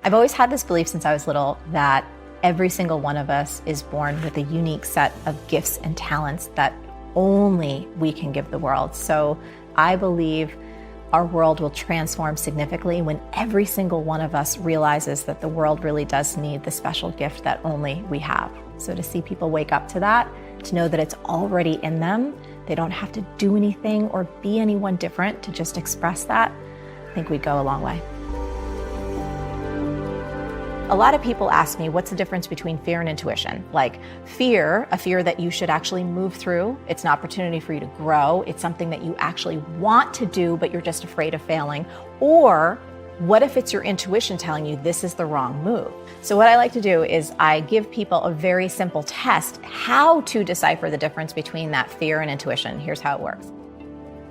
I've always had this belief since I was little that every single one of us is born with a unique set of gifts and talents that only we can give the world. So I believe our world will transform significantly when every single one of us realizes that the world really does need the special gift that only we have. So to see people wake up to that, to know that it's already in them, they don't have to do anything or be anyone different to just express that, I think we'd go a long way. A lot of people ask me, what's the difference between fear and intuition? Like fear, a fear that you should actually move through. It's an opportunity for you to grow. It's something that you actually want to do, but you're just afraid of failing. Or what if it's your intuition telling you this is the wrong move? So what I like to do is I give people a very simple test, how to decipher the difference between that fear and intuition. Here's how it works.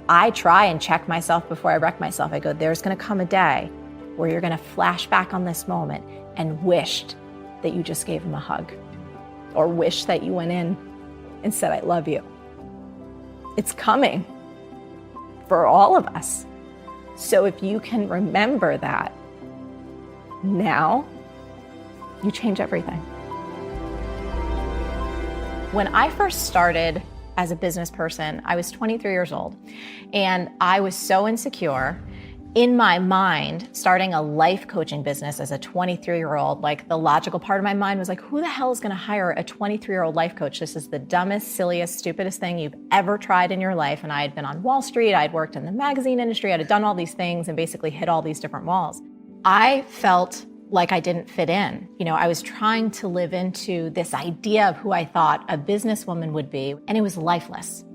I try and check myself before I wreck myself. I go, there's gonna come a day where you're gonna flash back on this moment and wished that you just gave him a hug, or wished that you went in and said, I love you. It's coming for all of us. So if you can remember that now, you change everything. When I first started as a business person, I was 23 years old, and I was so insecure. In my mind, starting a life coaching business as a 23-year-old, like the logical part of my mind was like, who the hell is gonna hire a 23-year-old life coach? This is the dumbest, silliest, stupidest thing you've ever tried in your life. And I had been on Wall Street, I'd worked in the magazine industry, I'd done all these things and basically hit all these different walls. I felt like I didn't fit in. You know, I was trying to live into this idea of who I thought a businesswoman would be, and it was lifeless.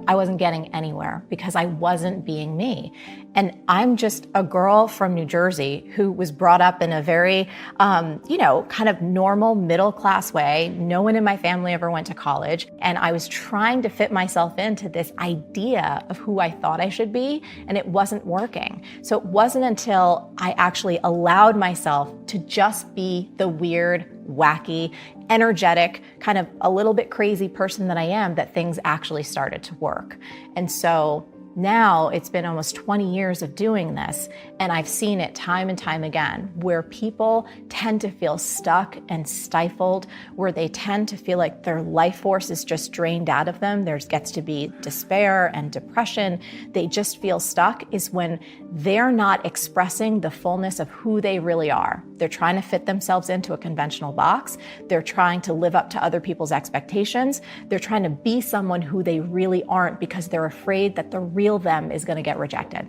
I wasn't getting anywhere because I wasn't being me. And I'm just a girl from New Jersey who was brought up in a very, kind of normal middle-class way. No one in my family ever went to college. And I was trying to fit myself into this idea of who I thought I should be, and it wasn't working. So it wasn't until I actually allowed myself to just be the weird, wacky, energetic, kind of a little bit crazy person that I am, that things actually started to work. And so now it's been almost 20 years of doing this, and I've seen it time and time again, where people tend to feel stuck and stifled, where they tend to feel like their life force is just drained out of them. There gets to be despair and depression. They just feel stuck, is when they're not expressing the fullness of who they really are. They're trying to fit themselves into a conventional box. They're trying to live up to other people's expectations. They're trying to be someone who they really aren't because they're afraid that the real them is going to get rejected.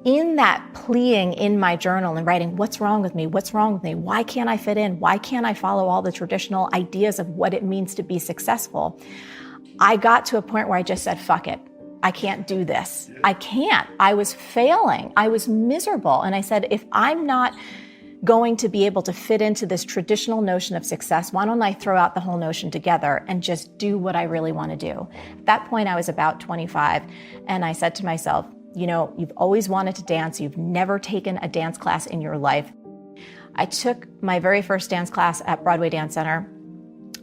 In that pleading in my journal and writing, what's wrong with me? What's wrong with me? Why can't I fit in? Why can't I follow all the traditional ideas of what it means to be successful? I got to a point where I just said, fuck it. I can't do this. I can't. I was failing. I was miserable. And I said, if I'm not going to be able to fit into this traditional notion of success, why don't I throw out the whole notion together and just do what I really want to do? At that point, I was about 25, and I said to myself, you know, you've always wanted to dance. You've never taken a dance class in your life. I took my very first dance class at Broadway Dance Center.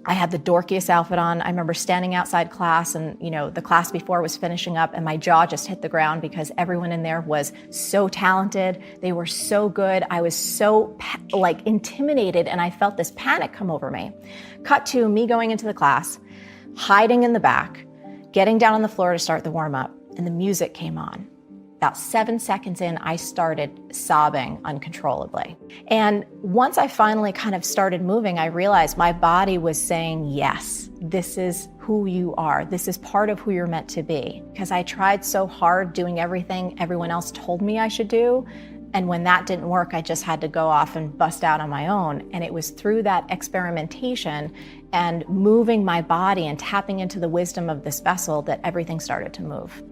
I had the dorkiest outfit on. I remember standing outside class, and the class before was finishing up, and my jaw just hit the ground because everyone in there was so talented. They were so good. I was so intimidated, and I felt this panic come over me. Cut to me going into the class, hiding in the back, getting down on the floor to start the warm-up, and the music came on. About 7 seconds in, I started sobbing uncontrollably. And once I finally kind of started moving, I realized my body was saying, yes, this is who you are. This is part of who you're meant to be. Because I tried so hard doing everything everyone else told me I should do. And when that didn't work, I just had to go off and bust out on my own. And it was through that experimentation and moving my body and tapping into the wisdom of this vessel that everything started to move.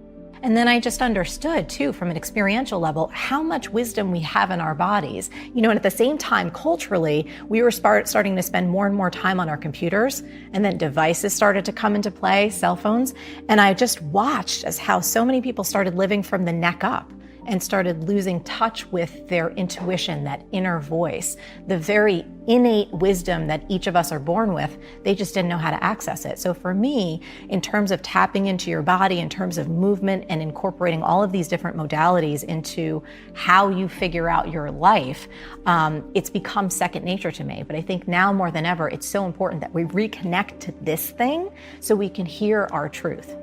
And then I just understood too, from an experiential level, how much wisdom we have in our bodies. And at the same time, culturally, we were starting to spend more and more time on our computers, and then devices started to come into play, cell phones. And I just watched as how so many people started living from the neck up. and started losing touch with their intuition, that inner voice, the very innate wisdom that each of us are born with. They just didn't know how to access it. So for me, in terms of tapping into your body, in terms of movement and incorporating all of these different modalities into how you figure out your life, it's become second nature to me. But I think now more than ever, it's so important that we reconnect to this thing so we can hear our truth.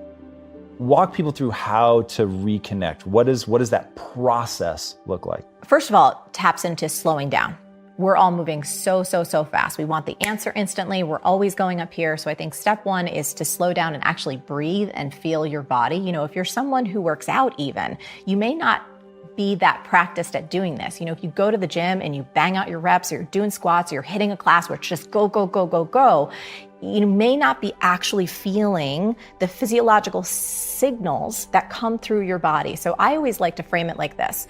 Walk people through how to reconnect. What does that process look like? First of all, it taps into slowing down. We're all moving so fast. We want the answer instantly. We're always going up here. So I think step one is to slow down and actually breathe and feel your body. You know, if you're someone who works out even, you may not be that practiced at doing this. You know, if you go to the gym and you bang out your reps, or you're doing squats, or you're hitting a class where it's just go, you may not be actually feeling the physiological signals that come through your body. So I always like to frame it like this.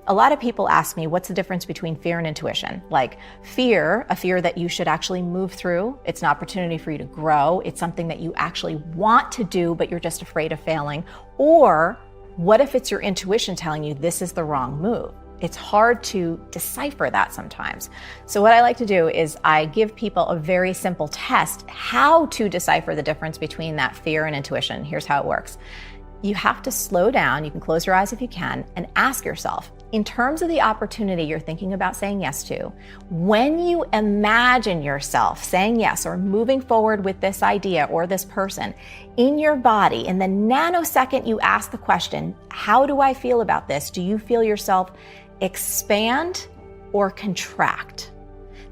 A lot of people ask me, what's the difference between fear and intuition? Like fear, a fear that you should actually move through. It's an opportunity for you to grow. It's something that you actually want to do, but you're just afraid of failing. Or what if it's your intuition telling you this is the wrong move? It's hard to decipher that sometimes. So what I like to do is I give people a very simple test how to decipher the difference between that fear and intuition. Here's how it works. You have to slow down. You can close your eyes if you can and ask yourself, in terms of the opportunity you're thinking about saying yes to, when you imagine yourself saying yes or moving forward with this idea or this person in your body, in the nanosecond you ask the question, how do I feel about this? Do you feel yourself expand or contract?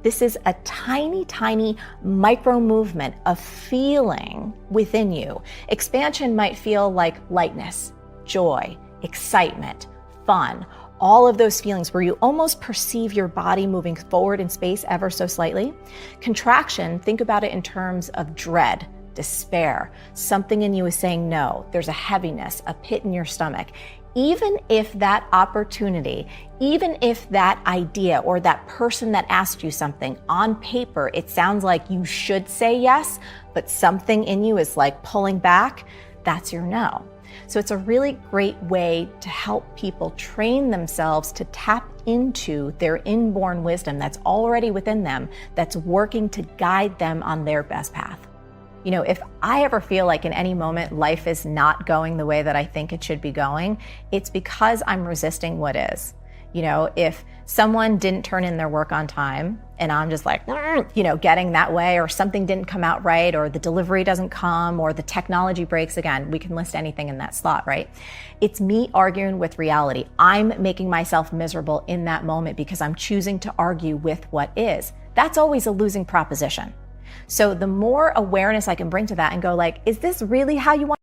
This is a tiny micro movement of feeling within you. Expansion might feel like lightness, joy, excitement, fun, all of those feelings where you almost perceive your body moving forward in space ever so slightly. Contraction, think about it in terms of dread, despair. Something in you is saying no. There's a heaviness, a pit in your stomach. Even if that opportunity, even if that idea or that person that asked you something on paper, it sounds like you should say yes, but something in you is like pulling back, that's your no. So it's a really great way to help people train themselves to tap into their inborn wisdom that's already within them, that's working to guide them on their best path. You know, if I ever feel like in any moment life is not going the way that I think it should be going, it's because I'm resisting what is. You know, if someone didn't turn in their work on time and I'm just like, you know, getting that way, or something didn't come out right, or the delivery doesn't come, or the technology breaks again, we can list anything in that slot, right? It's me arguing with reality. I'm making myself miserable in that moment because I'm choosing to argue with what is. That's always a losing proposition. So the more awareness I can bring to that and go like, is this really how you want?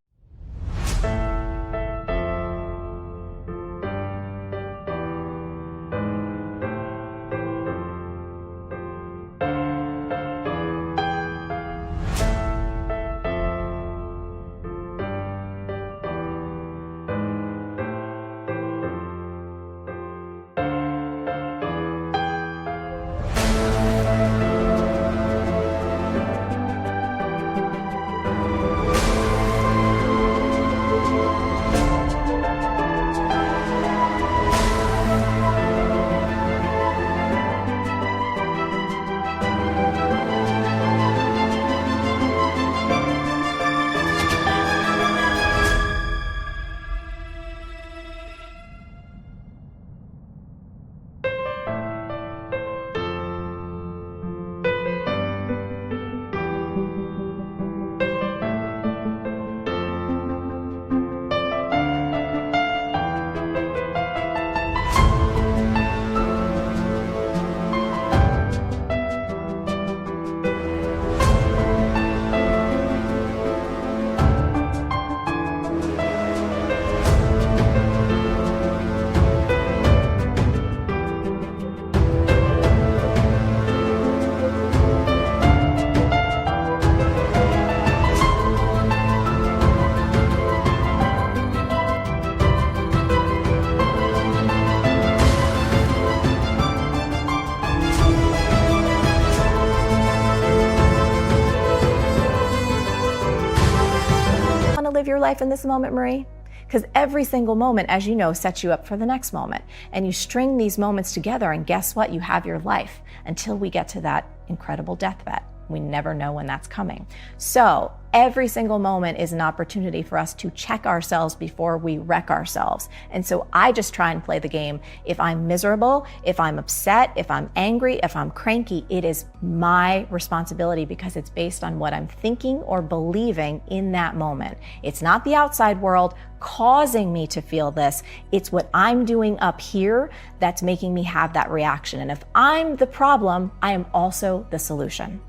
Live your life in this moment, Marie? Because every single moment, as you know, sets you up for the next moment. And you string these moments together, and guess what? You have your life until we get to that incredible deathbed. We never know when that's coming. So every single moment is an opportunity for us to check ourselves before we wreck ourselves. And so I just try and play the game. If I'm miserable, if I'm upset, if I'm angry, if I'm cranky, it is my responsibility because it's based on what I'm thinking or believing in that moment. It's not the outside world causing me to feel this. It's what I'm doing up here that's making me have that reaction. And if I'm the problem, I am also the solution.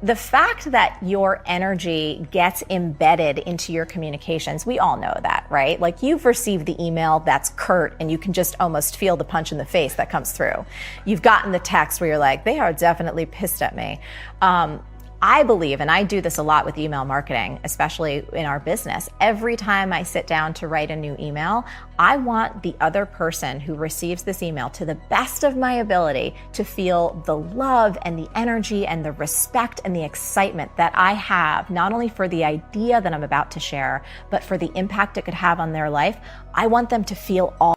The fact that your energy gets embedded into your communications, we all know that, right? Like you've received the email that's curt and you can just almost feel the punch in the face that comes through. You've gotten the text where you're like, they are definitely pissed at me. I believe, and I do this a lot with email marketing, especially in our business, every time I sit down to write a new email, I want the other person who receives this email, to the best of my ability, to feel the love and the energy and the respect and the excitement that I have, not only for the idea that I'm about to share, but for the impact it could have on their life. I want them to feel all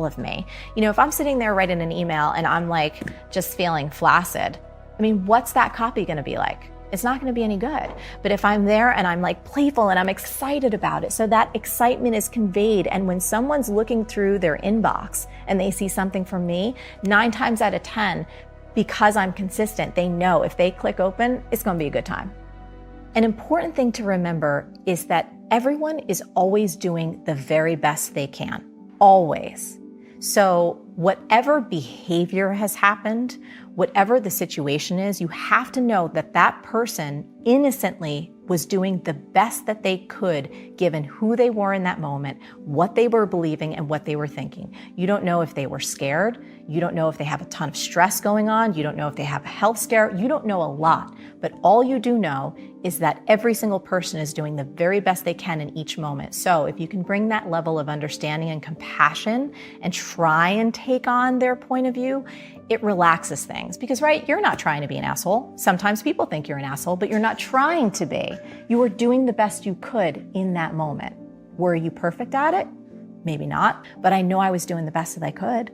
of me. You know, if I'm sitting there writing an email and I'm like just feeling flaccid, I mean, what's that copy going to be like? It's not going to be any good. But if I'm there and I'm like playful and I'm excited about it, so that excitement is conveyed. And when someone's looking through their inbox and they see something from me, 9 times out of 10, because I'm consistent, they know if they click open, it's going to be a good time. An important thing to remember is that everyone is always doing the very best they can. Always. So whatever behavior has happened, whatever the situation is, you have to know that that person innocently was doing the best that they could given who they were in that moment, what they were believing, and what they were thinking. You don't know if they were scared. You don't know if they have a ton of stress going on. You don't know if they have a health scare. You don't know a lot. But all you do know is that every single person is doing the very best they can in each moment. So if you can bring that level of understanding and compassion and try and take on their point of view, it relaxes things. Because, right, you're not trying to be an asshole. Sometimes people think you're an asshole, but you're not trying to be. You were doing the best you could in that moment. Were you perfect at it? Maybe not, but I know I was doing the best that I could.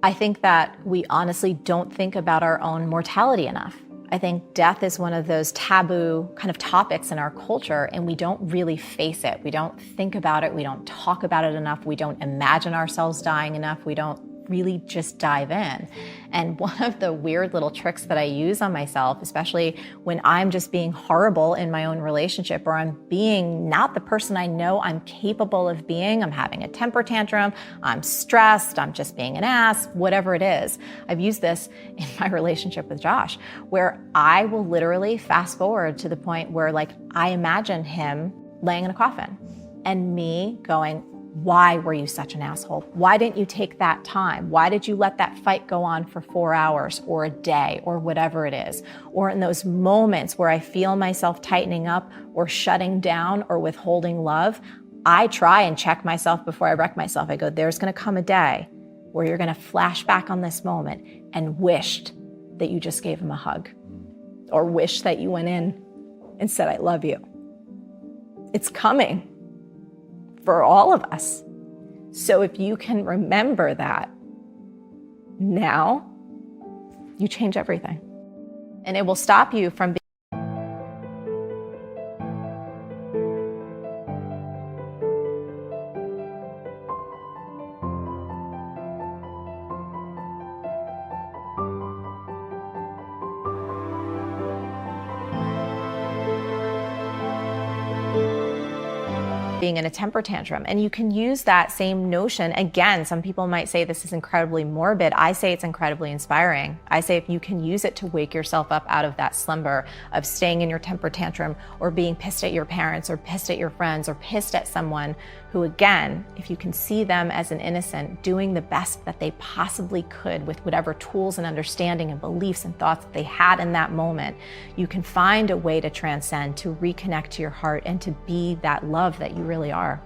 I think that we honestly don't think about our own mortality enough. I think death is one of those taboo kind of topics in our culture, and we don't really face it. We don't think about it. We don't talk about it enough. We don't imagine ourselves dying enough. We don't really just dive in. And one of the weird little tricks that I use on myself, especially when I'm just being horrible in my own relationship, or I'm being not the person I know I'm capable of being, I'm having a temper tantrum, I'm stressed, I'm just being an ass, whatever it is. I've used this in my relationship with Josh, where I will literally fast forward to the point where, like, I imagine him laying in a coffin and me going, why were you such an asshole? Why didn't you take that time? Why did you let that fight go on for 4 hours or a day or whatever it is? Or in those moments where I feel myself tightening up or shutting down or withholding love, I try and check myself before I wreck myself. I go, there's going to come a day where you're going to flash back on this moment and wished that you just gave him a hug, or wished that you went in and said, I love you. It's coming. For all of us. So if you can remember that now, you change everything. And it will stop you from being in a temper tantrum. And you can use that same notion. Again, some people might say this is incredibly morbid. I say it's incredibly inspiring. I say if you can use it to wake yourself up out of that slumber of staying in your temper tantrum, or being pissed at your parents, or pissed at your friends, or pissed at someone who, again, if you can see them as an innocent doing the best that they possibly could with whatever tools and understanding and beliefs and thoughts that they had in that moment, you can find a way to transcend, to reconnect to your heart, and to be that love that you really are.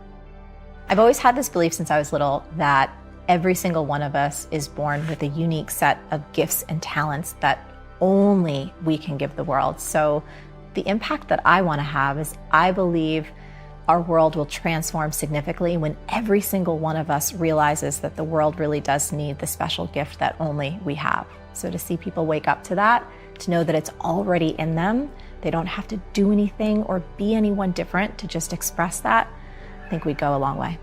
I've always had this belief since I was little that every single one of us is born with a unique set of gifts and talents that only we can give the world. So the impact that I want to have is, I believe our world will transform significantly when every single one of us realizes that the world really does need the special gift that only we have. So to see people wake up to that, to know that it's already in them, they don't have to do anything or be anyone different to just express that, I think we'd go a long way.